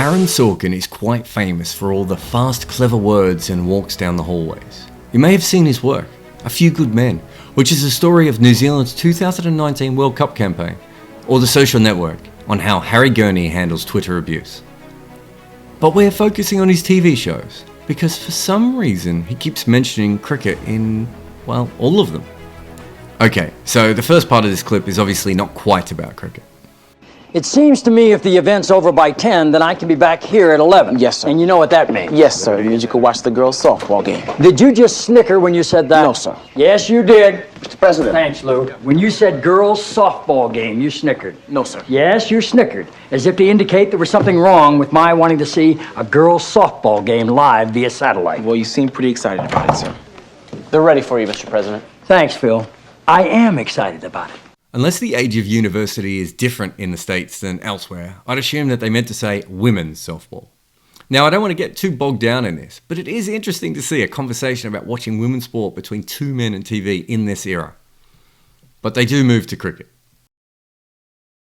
Aaron Sorkin is quite famous for all the fast, clever words and walks down the hallways. You may have seen his work, A Few Good Men, which is the story of New Zealand's 2019 World Cup campaign, or The Social Network, on how Harry Gurney handles Twitter abuse. But we're focusing on his TV shows, because for some reason he keeps mentioning cricket in, well, all of them. Okay, so the first part of this clip is obviously not quite about cricket. It seems to me if the event's over by 10, then I can be back here at 11. Yes, sir. And you know what that means? Yes, sir. You could watch the girls' softball game. Did you just snicker when you said that? No, sir. Yes, you did. Mr. President. Thanks, Lou. When you said girls' softball game, you snickered. No, sir. Yes, you snickered, as if to indicate there was something wrong with my wanting to see a girls' softball game live via satellite. Well, you seem pretty excited about it, sir. They're ready for you, Mr. President. Thanks, Phil. I am excited about it. Unless the age of university is different in the States than elsewhere, I'd assume that they meant to say women's softball. Now, I don't want to get too bogged down in this, but it is interesting to see a conversation about watching women's sport between two men and TV in this era. But they do move to cricket.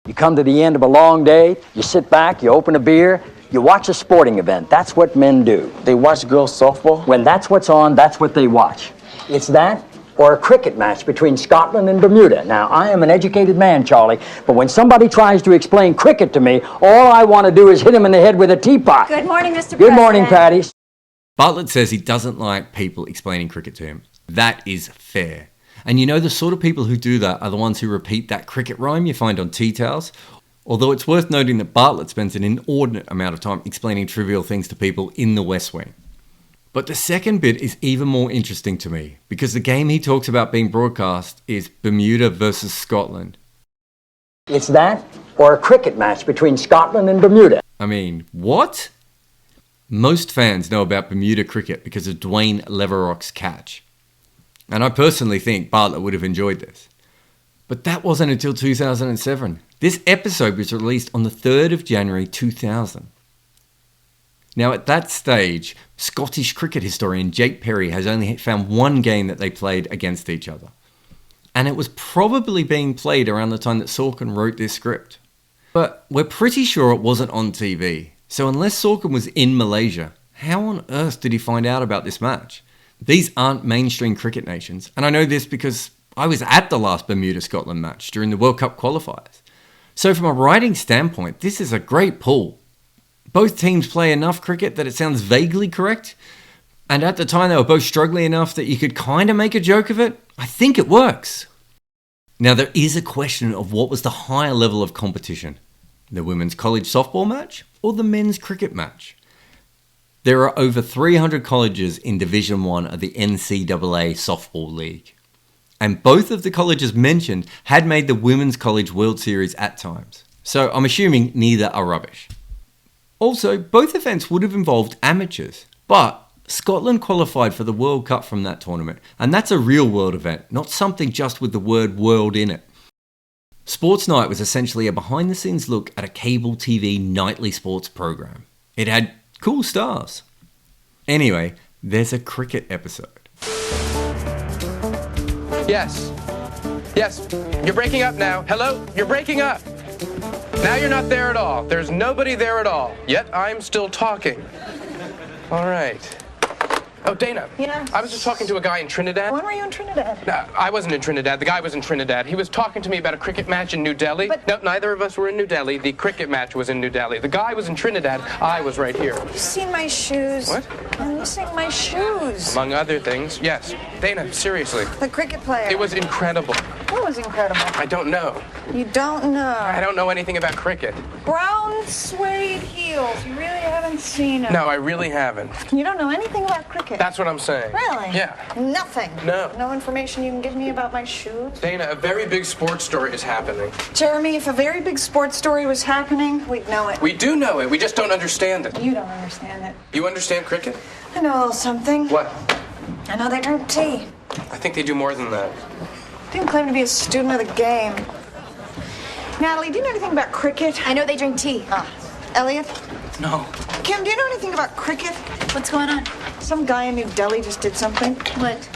You come to the end of a long day, you sit back, you open a beer, you watch a sporting event. That's what men do. They watch girls' softball? When that's what's on, that's what they watch. It's that or a cricket match between Scotland and Bermuda. Now, I am an educated man, Charlie, but when somebody tries to explain cricket to me, all I want to do is hit him in the head with a teapot. Good morning, Mr. President. Good morning, Patty. Bartlett says he doesn't like people explaining cricket to him. That is fair. And you know, the sort of people who do that are the ones who repeat that cricket rhyme you find on tea towels. Although it's worth noting that Bartlett spends an inordinate amount of time explaining trivial things to people in the West Wing. But the second bit is even more interesting to me, because the game he talks about being broadcast is Bermuda versus Scotland. It's that or a cricket match between Scotland and Bermuda. I mean, what? Most fans know about Bermuda Cricket because of Dwayne Leverock's catch. And I personally think Bartlett would have enjoyed this. But that wasn't until 2007. This episode was released on the 3rd of January 2000. Now, at that stage, Scottish cricket historian Jake Perry has only found one game that they played against each other. And it was probably being played around the time that Sorkin wrote this script. But we're pretty sure it wasn't on TV. So unless Sorkin was in Malaysia, how on earth did he find out about this match? These aren't mainstream cricket nations, and I know this because I was at the last Bermuda-Scotland match during the World Cup qualifiers. So from a writing standpoint, this is a great pull. Both teams play enough cricket that it sounds vaguely correct, and at the time they were both struggling enough that you could kind of make a joke of it. I think it works. Now, there is a question of what was the higher level of competition, the women's college softball match or the men's cricket match. There are over 300 colleges in Division 1 of the NCAA Softball League, and both of the colleges mentioned had made the Women's College World Series at times, so I'm assuming neither are rubbish. Also, both events would have involved amateurs, but Scotland qualified for the World Cup from that tournament, and that's a real world event, not something just with the word world in it. Sports Night was essentially a behind-the-scenes look at a cable TV nightly sports program. It had cool stars. Anyway, there's a cricket episode. Yes. Yes. You're breaking up now. Hello? You're breaking up. Now you're not there at all. There's nobody there at all. Yet I'm still talking. All right. Oh, Dana. Yeah? I was just talking to a guy in Trinidad. When were you in Trinidad? No, I wasn't in Trinidad. The guy was in Trinidad. He was talking to me about a cricket match in New Delhi. But no, neither of us were in New Delhi. The cricket match was in New Delhi. The guy was in Trinidad. I was right here. Have you seen my shoes? What? I'm missing my shoes. Among other things, yes. Dana, seriously. The cricket player. It was incredible. What was incredible? I don't know. You don't know. I don't know anything about cricket. Brown suede heels. You really haven't seen them. No, I really haven't. You don't know anything about cricket. That's what I'm saying. Really? Yeah. Nothing. No. No information you can give me about my shoes? Dana, a very big sports story is happening. Jeremy, if a very big sports story was happening, we'd know it. We do know it. We just don't understand it. You don't understand it. You understand cricket? I know a little something. What? I know they drink tea. I think they do more than that. Didn't claim to be a student of the game. Natalie, do you know anything about cricket? I know they drink tea. Elliot? No. Kim, do you know anything about cricket? What's going on? Some guy in New Delhi just did something. What?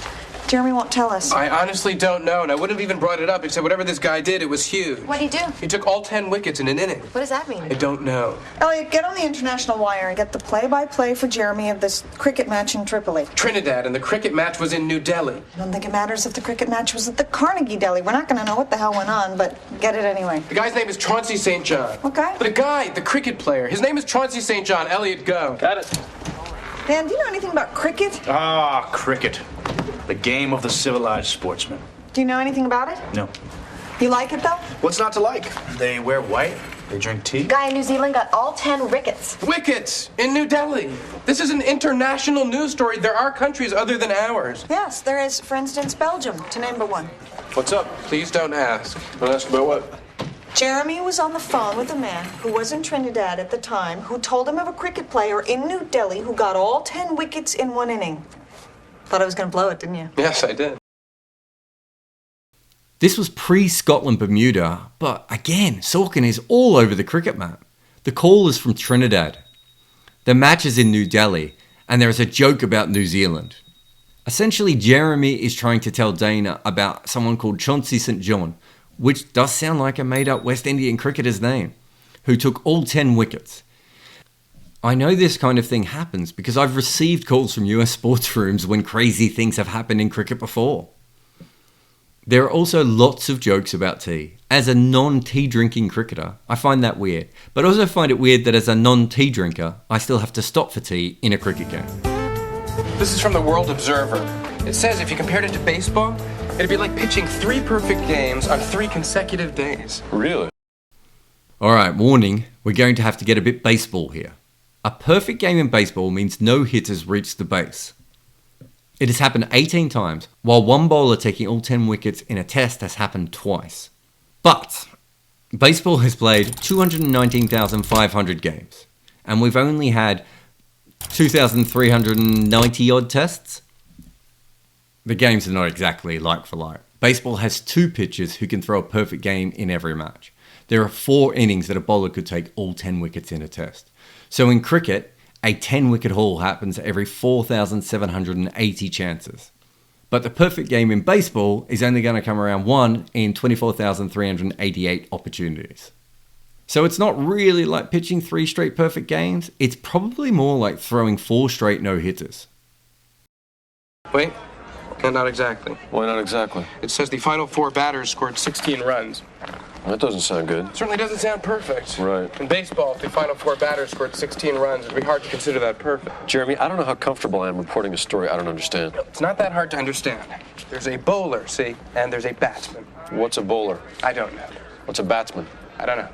Jeremy won't tell us. I honestly don't know, and I wouldn't have even brought it up, except whatever this guy did, it was huge. What'd he do? He took all 10 wickets in an inning. What does that mean? I don't know. Elliot, get on the international wire and get the play-by-play for Jeremy of this cricket match in Tripoli. Trinidad, and the cricket match was in New Delhi. I don't think it matters if the cricket match was at the Carnegie Deli. We're not going to know what the hell went on, but get it anyway. The guy's name is Chauncey St. John. What guy? The guy, the cricket player. His name is Chauncey St. John. Elliot, go. Got it. Dan, do you know anything about cricket? Ah, cricket. The game of the civilized sportsman. Do you know anything about it? No. You like it, though? What's not to like? They wear white, they drink tea. Guy in New Zealand got all 10 wickets. Wickets in New Delhi. This is an international news story. There are countries other than ours. Yes, there is, for instance, Belgium, to name but one. What's up? Please don't ask. Don't ask about what? Jeremy was on the phone with a man who was in Trinidad at the time who told him of a cricket player in New Delhi who got all 10 wickets in one inning. Thought I was going to blow it, didn't you? Yes, I did. This was pre-Scotland Bermuda, but again, Sorkin is all over the cricket map. The call is from Trinidad. The match is in New Delhi, and there is a joke about New Zealand. Essentially, Jeremy is trying to tell Dana about someone called Chauncey St. John, which does sound like a made-up West Indian cricketer's name, who took all 10 wickets. I know this kind of thing happens because I've received calls from US sports rooms when crazy things have happened in cricket before. There are also lots of jokes about tea. As a non-tea drinking cricketer, I find that weird, but also find it weird that as a non-tea drinker, I still have to stop for tea in a cricket game. This is from the World Observer. It says if you compared it to baseball, it'd be like pitching 3 perfect games on 3 consecutive days. Really? Alright, warning, we're going to have to get a bit baseball here. A perfect game in baseball means no hitters reach the base. It has happened 18 times, while one bowler taking all 10 wickets in a test has happened twice. But baseball has played 219,500 games, and we've only had 2,390 odd tests. The games are not exactly like for like. Baseball has 2 pitchers who can throw a perfect game in every match. There are 4 innings that a bowler could take all 10 wickets in a test. So in cricket, a 10-wicket haul happens every 4,780 chances. But the perfect game in baseball is only going to come around 1 in 24,388 opportunities. So it's not really like pitching 3 straight perfect games. It's probably more like throwing 4 straight no-hitters. Wait. No, not exactly. Why not exactly? It says the final 4 batters scored 16 runs. That doesn't sound good. Certainly doesn't sound perfect. Right. In baseball, if the final 4 batters scored 16 runs, it'd be hard to consider that perfect. Jeremy, I don't know how comfortable I am reporting a story I don't understand. It's not that hard to understand. There's a bowler, see, and there's a batsman. What's a bowler? I don't know. What's a batsman? I don't know.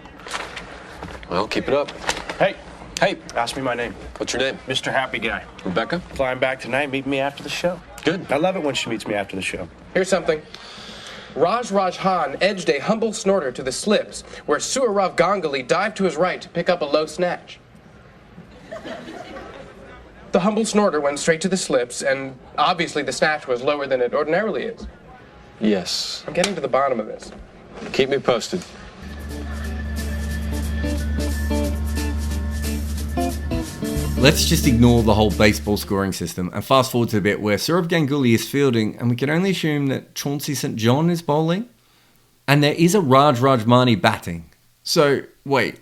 Well, keep it up. Hey, Hey, ask me my name. what's your name? Mr. Happy Guy. Rebecca? Flying back tonight, meet me after the show. Good. I love it when she meets me after the show. Here's something. Raj Khan edged a humble snorter to the slips, where Surarav Ganguly dived to his right to pick up a low snatch. The humble snorter went straight to the slips, and obviously the snatch was lower than it ordinarily is. Yes. I'm getting to the bottom of this. Keep me posted. Let's just ignore the whole baseball scoring system and fast forward to the bit where Sourav Ganguly is fielding and we can only assume that Chauncey St. John is bowling. And there is a Raj Rajmani batting. So, wait,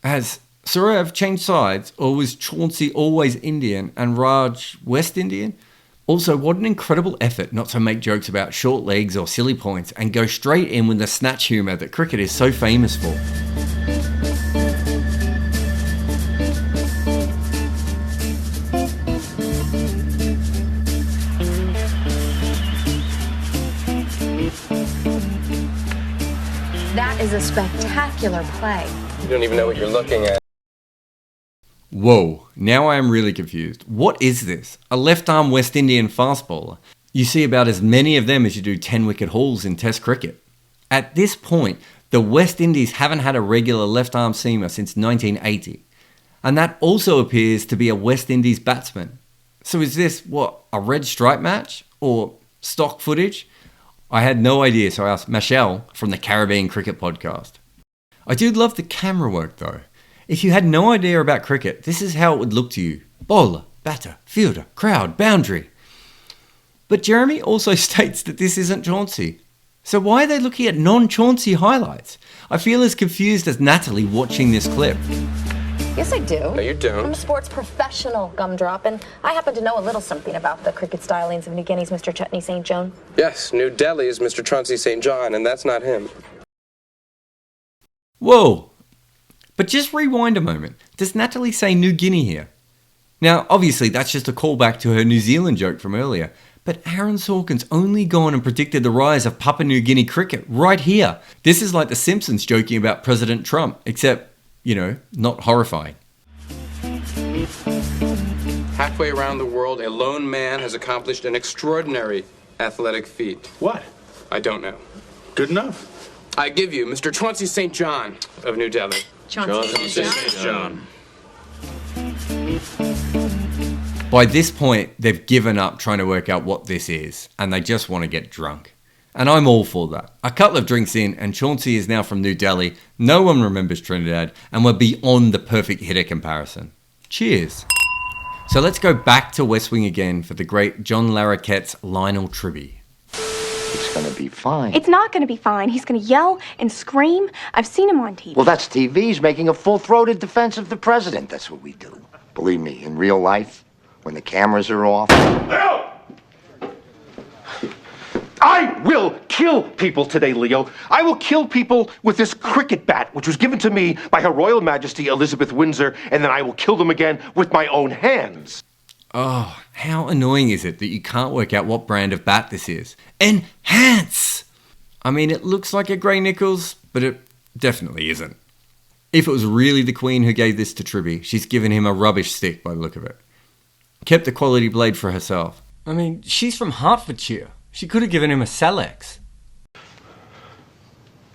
has Sourav changed sides or was Chauncey always Indian and Raj West Indian? Also, what an incredible effort not to make jokes about short legs or silly points and go straight in with the snatch humour that cricket is so famous for. That is a spectacular play. You don't even know what you're looking at. Whoa, now I am really confused. What is this? A left-arm West Indian fast bowler? You see about as many of them as you do 10-wicket hauls in Test cricket. At this point, the West Indies haven't had a regular left-arm seamer since 1980. And that also appears to be a West Indies batsman. So is this, what, a red stripe match? Or stock footage? I had no idea, so I asked Machel from the Caribbean Cricket Podcast. I do love the camera work though. If you had no idea about cricket, this is how it would look to you. Bowler, batter, fielder, crowd, boundary. But Jeremy also states that this isn't Chauncey. So why are they looking at non-Chauncey highlights? I feel as confused as Natalie watching this clip. Yes, I do. No, you don't. I'm a sports professional, gumdrop, and I happen to know a little something about the cricket stylings of New Guinea's Mr. Chutney St. John. Yes, New Delhi is Mr. Chauncey St. John, and that's not him. Whoa! But just rewind a moment. Does Natalie say New Guinea here? Now, obviously, that's just a callback to her New Zealand joke from earlier. But Aaron Sorkin's only gone and predicted the rise of Papua New Guinea cricket right here. This is like The Simpsons joking about President Trump, except, not horrifying. Halfway around the world, a lone man has accomplished an extraordinary athletic feat. What? I don't know. Good enough. I give you Mr. Chauncey St. John of New Delhi. Chauncey St. St. John. By this point, they've given up trying to work out what this is, and they just want to get drunk. And I'm all for that. A couple of drinks in, and Chauncey is now from New Delhi, no one remembers Trinidad, and we're beyond the perfect hitter comparison. Cheers. So let's go back to West Wing again for the great John Larroquette's Lionel Tribby. It's gonna be fine. It's not gonna be fine. He's gonna yell and scream. I've seen him on TV. Well, that's TV. He's making a full-throated defense of the president. That's what we do. Believe me, in real life, when the cameras are off... I will kill people today, Leo. I will kill people with this cricket bat, which was given to me by Her Royal Majesty Elizabeth Windsor, and then I will kill them again with my own hands. Oh, how annoying is it that you can't work out what brand of bat this is? Enhance! I mean, it looks like a Grey Nichols, but it definitely isn't. If it was really the Queen who gave this to Tribby, she's given him a rubbish stick by the look of it. Kept the quality blade for herself. I mean, she's from Hertfordshire. She could have given him a Celex.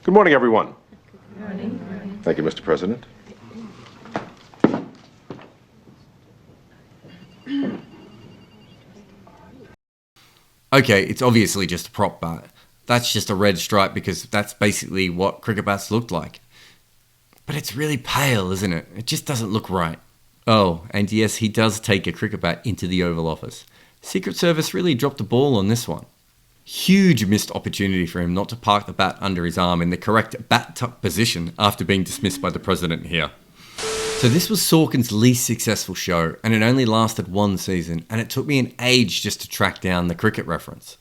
Good morning, everyone. Good morning. Thank you, Mr. President. Okay, it's obviously just a prop bat. That's just a red stripe because that's basically what cricket bats looked like. But it's really pale, isn't it? It just doesn't look right. Oh, and yes, he does take a cricket bat into the Oval Office. Secret Service really dropped the ball on this one. Huge missed opportunity for him not to park the bat under his arm in the correct bat tuck position after being dismissed by the president here. So this was Sorkin's least successful show, and it only lasted one season, and it took me an age just to track down the cricket reference.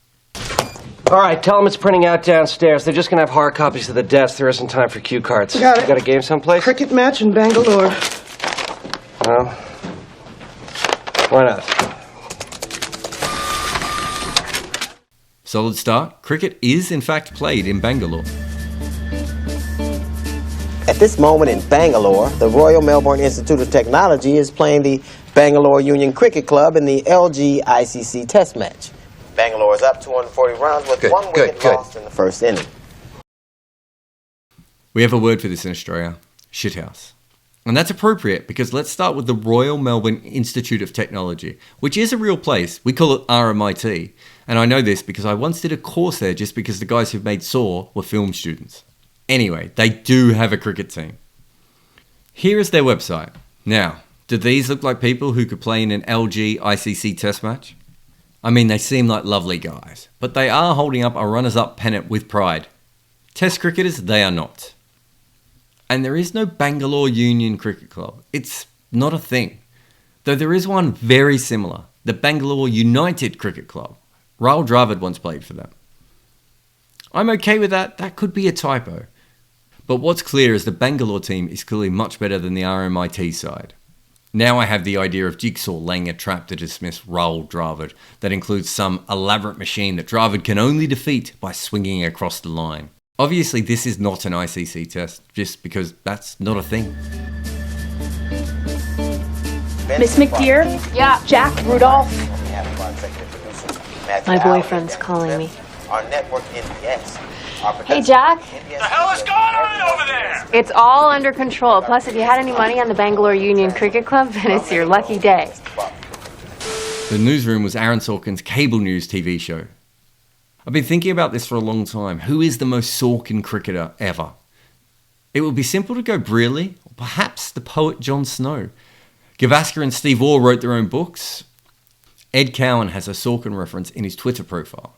All right, tell them it's printing out downstairs. They're just going to have hard copies of the desk. There isn't time for cue cards. Got it. You got a game someplace? Cricket match in Bangalore. Well, why not? Solid start. Cricket is in fact played in Bangalore. At this moment in Bangalore, the Royal Melbourne Institute of Technology is playing the Bangalore Union Cricket Club in the LG ICC Test match. Bangalore is up 240 runs with one wicket lost in the first inning. We have a word for this in Australia. Shithouse. And that's appropriate because let's start with the Royal Melbourne Institute of Technology, which is a real place. We call it RMIT. And I know this because I once did a course there just because the guys who made Saw were film students. Anyway, they do have a cricket team. Here is their website. Now, do these look like people who could play in an LG ICC test match? I mean, they seem like lovely guys, but they are holding up a runners-up pennant with pride. Test cricketers, they are not. And there is no Bangalore Union Cricket Club. It's not a thing. Though there is one very similar, the Bangalore United Cricket Club. Rahul Dravid once played for them. I'm okay with that. That could be a typo. But what's clear is the Bangalore team is clearly much better than the RMIT side. Now I have the idea of Jigsaw laying a trap to dismiss Rahul Dravid that includes some elaborate machine that Dravid can only defeat by swinging across the line. Obviously this is not an ICC test, just because that's not a thing. Miss McDear? Yeah. Jack Rudolph? My boyfriend's calling me. Our network NPS. Hey, Jack. What the hell is going on over there? It's all under control. Plus, if you had any money on the Bangalore Union Cricket Club, then it's your lucky day. The Newsroom was Aaron Sorkin's cable news TV show. I've been thinking about this for a long time. Who is the most Sorkin cricketer ever? It would be simple to go Brearley, or perhaps the poet Jon Snow. Gavaskar and Steve Orr wrote their own books. Ed Cowan has a Sorkin reference in his Twitter profile.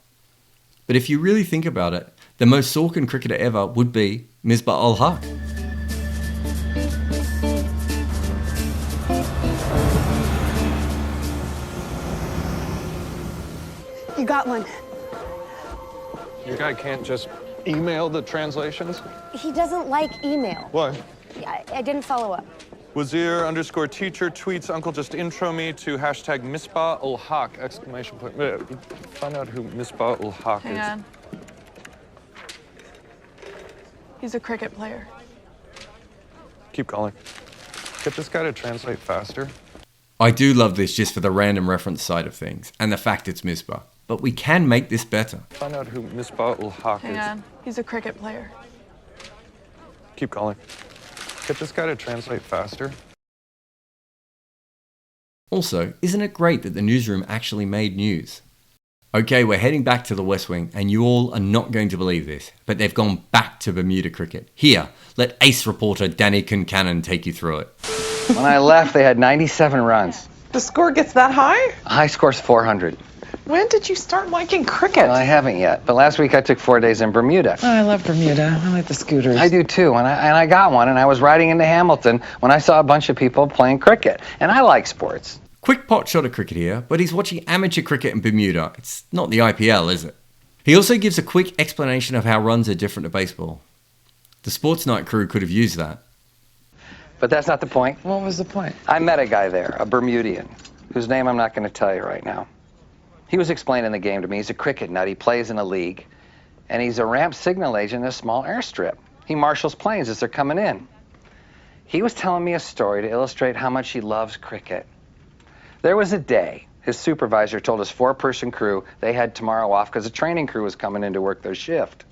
But if you really think about it, the most Sorkin cricketer ever would be Misbah-ul-Haq. You got one. Your guy can't just email the translations? He doesn't like email. Why? I didn't follow up. Wazir_teacher tweets, Uncle, just intro me to hashtag Misbah-ul-Haq, exclamation point. Find out who Misbah-ul-Haq is. Hang on. He's a cricket player. Keep calling. Get this guy to translate faster. I do love this just for the random reference side of things, and the fact it's Misbah. But we can make this better. Find out who Misbah-ul-Haq is. Hang on. He's a cricket player. Keep calling. Get this guy to translate faster. Also, isn't it great that the Newsroom actually made news? Okay, we're heading back to the West Wing, and you all are not going to believe this, but they've gone back to Bermuda Cricket. Here, let ace reporter Danny Concannon take you through it. When I left, they had 97 runs. The score gets that high? High score's 400. When did you start liking cricket? Well, I haven't yet, but last week I took 4 days in Bermuda. Oh, I love Bermuda. I like the scooters. I do too, and I got one, and I was riding into Hamilton when I saw a bunch of people playing cricket, and I like sports. Quick pot shot of cricket here, but he's watching amateur cricket in Bermuda. It's not the IPL, is it? He also gives a quick explanation of how runs are different to baseball. The Sports Night crew could have used that. But that's not the point. What was the point? I met a guy there, a Bermudian, whose name I'm not going to tell you right now. He was explaining the game to me. He's a cricket nut. He plays in a league. And he's a ramp signal agent in a small airstrip. He marshals planes as they're coming in. He was telling me a story to illustrate how much he loves cricket. There was a day his supervisor told his 4-person crew they had tomorrow off because a training crew was coming in to work their shift.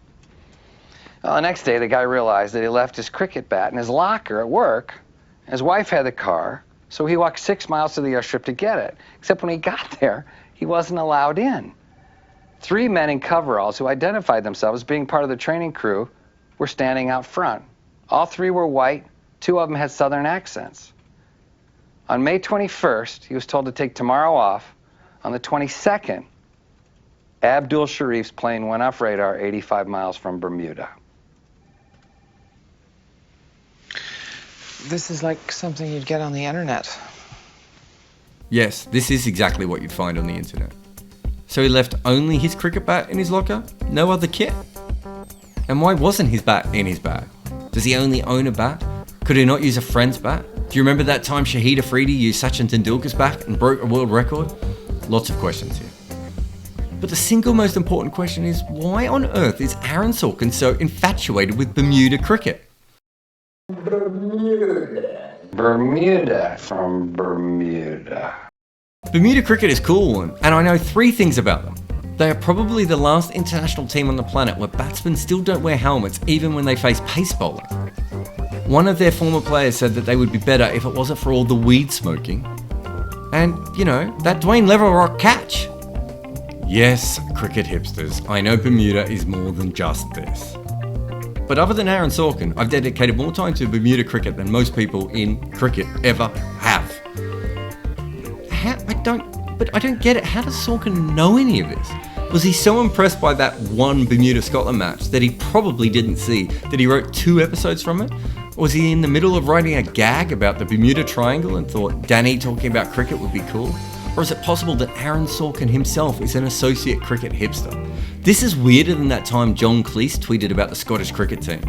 Well, the next day, the guy realized that he left his cricket bat in his locker at work. His wife had the car, so he walked 6 miles to the airstrip to get it. Except when he got there, he wasn't allowed in. 3 men in coveralls who identified themselves as being part of the training crew were standing out front. All 3 were white. 2 of them had southern accents. On May 21st, he was told to take tomorrow off. On the 22nd, Abdul Sharif's plane went off radar 85 miles from Bermuda. This is like something you'd get on the internet. Yes, this is exactly what you'd find on the internet. So he left only his cricket bat in his locker? No other kit? And why wasn't his bat in his bag? Does he only own a bat? Could he not use a friend's bat? Do you remember that time Shahid Afridi used Sachin Tendulkar's bat and broke a world record? Lots of questions here. But the single most important question is, why on earth is Aaron Sorkin so infatuated with Bermuda cricket? Bermuda from Bermuda. Bermuda cricket is cool, and I know 3 things about them. They are probably the last international team on the planet where batsmen still don't wear helmets even when they face pace bowling. One of their former players said that they would be better if it wasn't for all the weed smoking. And, you know, that Dwayne Leverrock catch. Yes, cricket hipsters, I know Bermuda is more than just this. But other than Aaron Sorkin, I've dedicated more time to Bermuda cricket than most people in cricket ever have. I don't get it. How does Sorkin know any of this? Was he so impressed by that one Bermuda-Scotland match that he probably didn't see that he wrote 2 episodes from it? Or was he in the middle of writing a gag about the Bermuda Triangle and thought Danny talking about cricket would be cool? Or is it possible that Aaron Sorkin himself is an associate cricket hipster? This is weirder than that time John Cleese tweeted about the Scottish cricket team.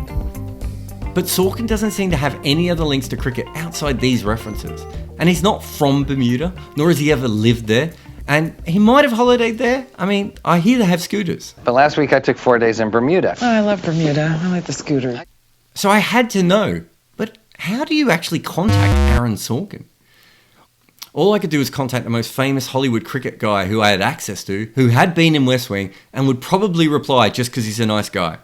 But Sorkin doesn't seem to have any other links to cricket outside these references. And he's not from Bermuda, nor has he ever lived there. And he might have holidayed there. I mean, I hear they have scooters. But last week I took 4 days in Bermuda. Oh, I love Bermuda. I like the scooters. So I had to know, but how do you actually contact Aaron Sorkin? All I could do was contact the most famous Hollywood cricket guy who I had access to, who had been in West Wing, and would probably reply just because he's a nice guy.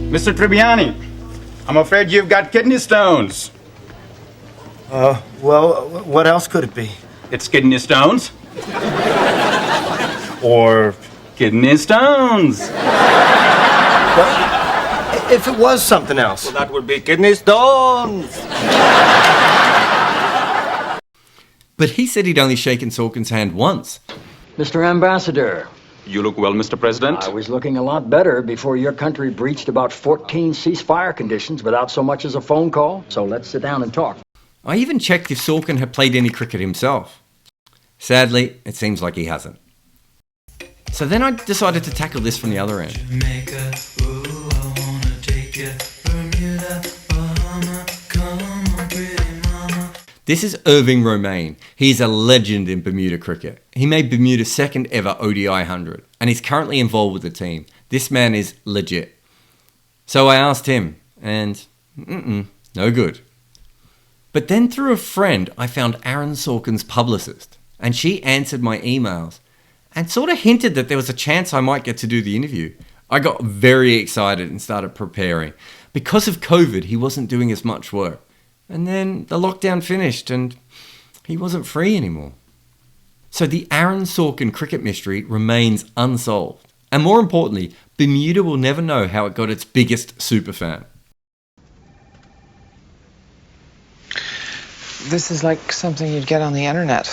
Mr. Tribbiani, I'm afraid you've got kidney stones. Well, what else could it be? It's kidney stones. Or kidney stones. Well, if it was something else. Well, that would be kidney stones. But he said he'd only shaken Sorkin's hand once. Mr. Ambassador. You look well, Mr. President. I was looking a lot better before your country breached about 14 ceasefire conditions without so much as a phone call. So let's sit down and talk. I even checked if Sorkin had played any cricket himself. Sadly, it seems like he hasn't. So then I decided to tackle this from the other end. Jamaica, ooh, I wanna take you. Bermuda, Bahama, come on, pretty mama. This is Irving Romaine. He's a legend in Bermuda cricket. He made Bermuda's second ever ODI 100, and he's currently involved with the team. This man is legit. So I asked him, and no good. But then through a friend, I found Aaron Sorkin's publicist, and she answered my emails and sort of hinted that there was a chance I might get to do the interview. I got very excited and started preparing. Because of COVID, he wasn't doing as much work. And then the lockdown finished and he wasn't free anymore. So the Aaron Sorkin cricket mystery remains unsolved. And more importantly, Bermuda will never know how it got its biggest superfan. This is like something you'd get on the internet.